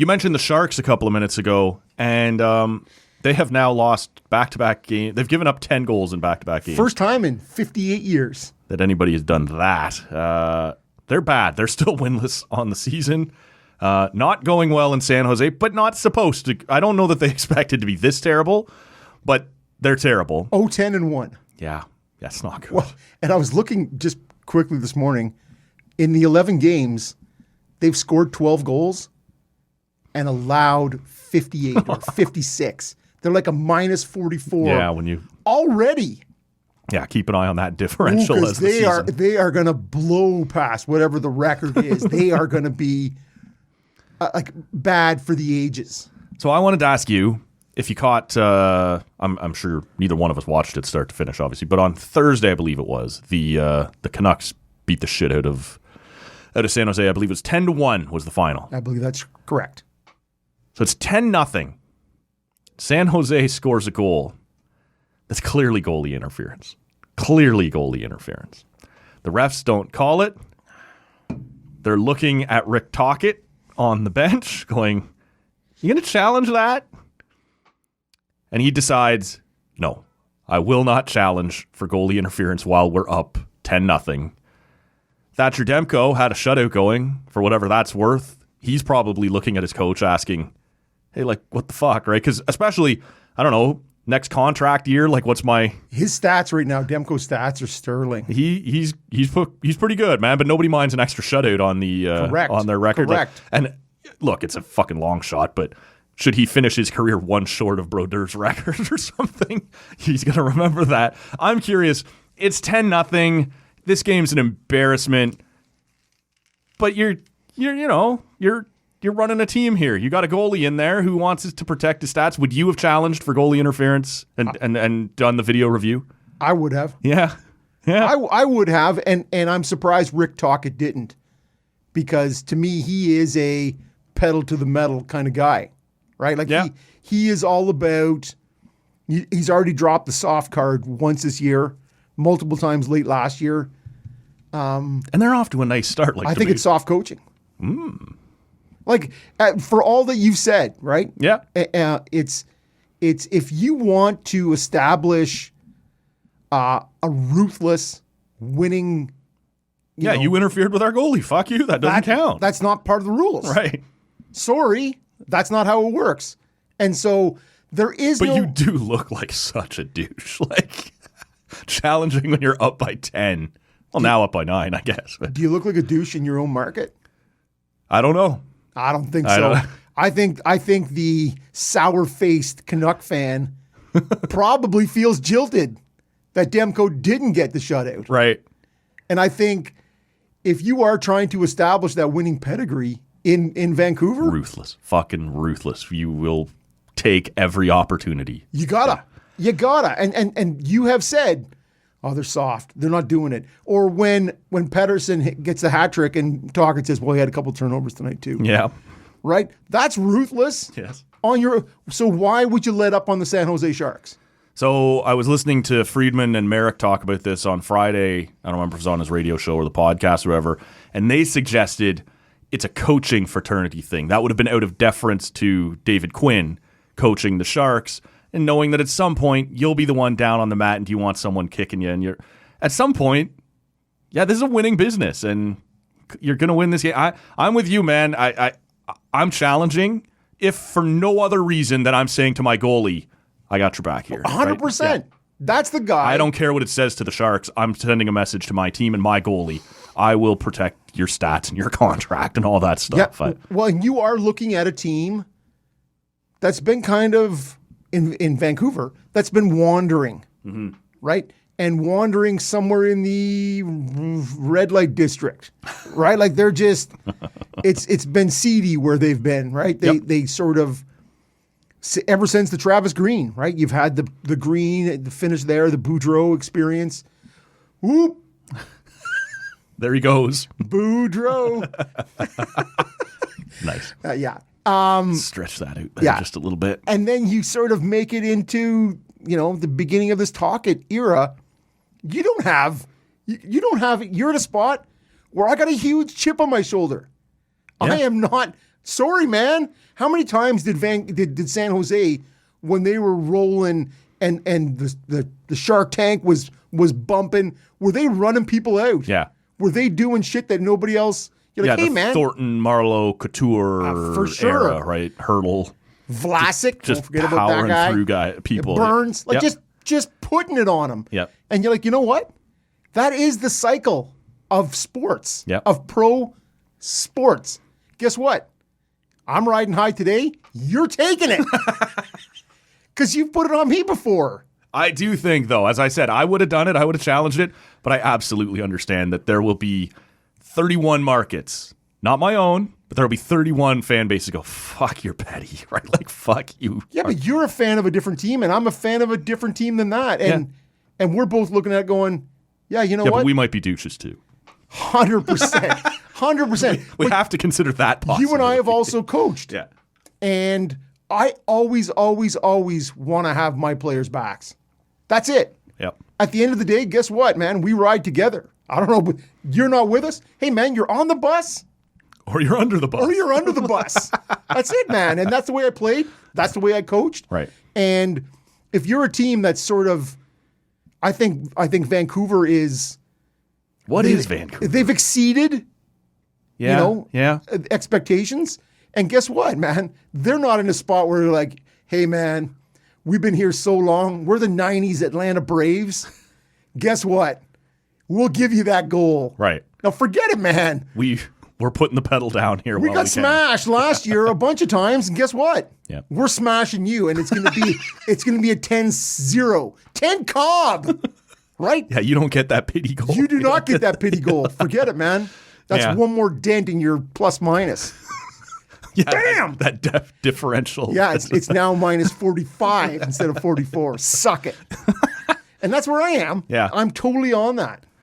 You mentioned the Sharks a couple of minutes ago, and they have now lost back-to-back games. They've given up 10 goals in back-to-back games. First time in 58 years that anybody has done that. They're bad. They're still winless on the season. Not going well in San Jose, but not supposed to. I don't know that they expected to be this terrible, but they're terrible. 0-10-1. Yeah, that's not good. Well, and I was looking just quickly this morning. In the 11 games, they've scored 12 goals and allowed 58 or 56. They're like a minus 44. Yeah, when you already. Yeah, keep an eye on that differential as the season. They are going to blow past whatever the record is. They are going to be like bad for the ages. So I wanted to ask you if you caught. I'm sure neither one of us watched it start to finish, obviously, but on Thursday, I believe it was the Canucks beat the shit out of San Jose. I believe it was 10-1 was the final. I believe that's correct. So it's 10-0. San Jose scores a goal. That's clearly goalie interference. Clearly goalie interference. The refs don't call it. They're looking at Rick Tocchet on the bench going, you going to challenge that? And he decides, no, I will not challenge for goalie interference while we're up 10-0. Thatcher Demko had a shutout going for whatever that's worth. He's probably looking at his coach asking, hey, like, what the fuck, right? Because especially, I don't know, next contract year, like, what's his stats right now? Demko's stats are sterling. He's pretty good, man. But nobody minds an extra shutout on their record. Correct. Like, and look, it's a fucking long shot, but should he finish his career one short of Brodeur's record or something, he's gonna remember that. I'm curious. It's 10-0. This game's an embarrassment, but you're running a team here. You got a goalie in there who wants us to protect his stats. Would you have challenged for goalie interference and done the video review? I would have. Yeah. I would have, and I'm surprised Rick Tocchet didn't, because to me he is a pedal to the metal kind of guy, right? Like he is all about. He's already dropped the soft card once this year, multiple times late last year, and they're off to a nice start. Like I think it's soft coaching. Like for all that you've said, right? Yeah. It's if you want to establish a ruthless winning. You interfered with our goalie. Fuck you. That doesn't count. That's not part of the rules. Right. Sorry. That's not how it works. And so there is But you do look like such a douche. Like challenging when you're up by 10. Well, now up by 9, I guess. But do you look like a douche in your own market? I don't know. I don't think so. I think the sour-faced Canuck fan probably feels jilted that Demko didn't get the shutout. Right. And I think if you are trying to establish that winning pedigree in Vancouver, fucking ruthless. You will take every opportunity. You gotta. And you have said, oh, they're soft. They're not doing it. Or when Pettersson gets the hat trick and Tocchet says, well, he had a couple turnovers tonight too. Yeah. Right? That's ruthless. Yes. So why would you let up on the San Jose Sharks? So I was listening to Friedman and Merrick talk about this on Friday. I don't remember if it was on his radio show or the podcast or whatever. And they suggested it's a coaching fraternity thing. That would have been out of deference to David Quinn coaching the Sharks and knowing that at some point you'll be the one down on the mat and you want someone kicking you. And at some point, this is a winning business and you're going to win this game. I'm with you, man. I'm challenging if for no other reason than I'm saying to my goalie, I got your back here. 100%. Right? Yeah. That's the guy. I don't care what it says to the Sharks. I'm sending a message to my team and my goalie. I will protect your stats and your contract and all that stuff. Yeah. Well, and you are looking at a team that's been kind of, in Vancouver, that's been wandering, right? And wandering somewhere in the red light district, right? Like they're just, it's been seedy where they've been, right? They sort of, ever since the Travis Green, right? You've had the Green, the finish there, the Boudreau experience. Whoop. There he goes. Boudreau. Nice. Yeah. Stretch that out there just a little bit. And then you sort of make it into, the beginning of this Tocchet era. You're at a spot where I got a huge chip on my shoulder. Yeah. I am not Sorry, man. How many times did San Jose, when they were rolling and the Shark Tank was bumping, were they running people out? Yeah. Were they doing shit that nobody else? You're like, hey, the man. Thornton, Marlowe, Couture For sure. era, right? Hurdle. Vlasic, Just don't forget about that powering guy. through people. Burns, like Yep. just putting it on them. Yep. And you're like, you know what? That is the cycle of sports, Yep. of pro sports. Guess what? I'm riding high today. You're taking it. Because you've put it on me before. I do think, though, as I said, I would have done it. I would have challenged it. But I absolutely understand that there will be 31 markets, not my own, but there will be 31 fan bases that go, fuck, you're petty, right? Like, fuck you. Yeah, but you're a fan of a different team, and I'm a fan of a different team than that. And we're both looking at it going, yeah, you know Yeah, what? but we might be douches, too. 100%. 100%. We have to consider that possibility. You and I have also coached. Yeah. And I always want to have my players' backs. That's it. Yep. At the end of the day, guess what, man? We ride together. I don't know, but you're not with us. Hey, man, you're on the bus Or you're under the bus. or you're under the bus. That's it, man. And that's the way I played. That's the way I coached. Right. And if you're a team that's sort of, I think Vancouver is. What is Vancouver? They've exceeded, Yeah. expectations. And guess what, man? They're not in a spot where they're like, hey, man, we've been here so long. We're the 90s Atlanta Braves. Guess what? We'll give you that goal. Right. Now, forget it, man. We're putting the pedal down here. We while got can. smashed last year a bunch of times. And guess what? Yeah. We're smashing you. And it's going to be a 10-0. 10 Cobb. Right? Yeah, you don't get that pity goal. You do not get that pity goal. Forget it, man. That's Yeah. one more dent in your plus minus. Yeah, Damn! That differential. Yeah, it's now minus 45 instead of 44. Suck it. And that's where I am. Yeah. I'm totally on that.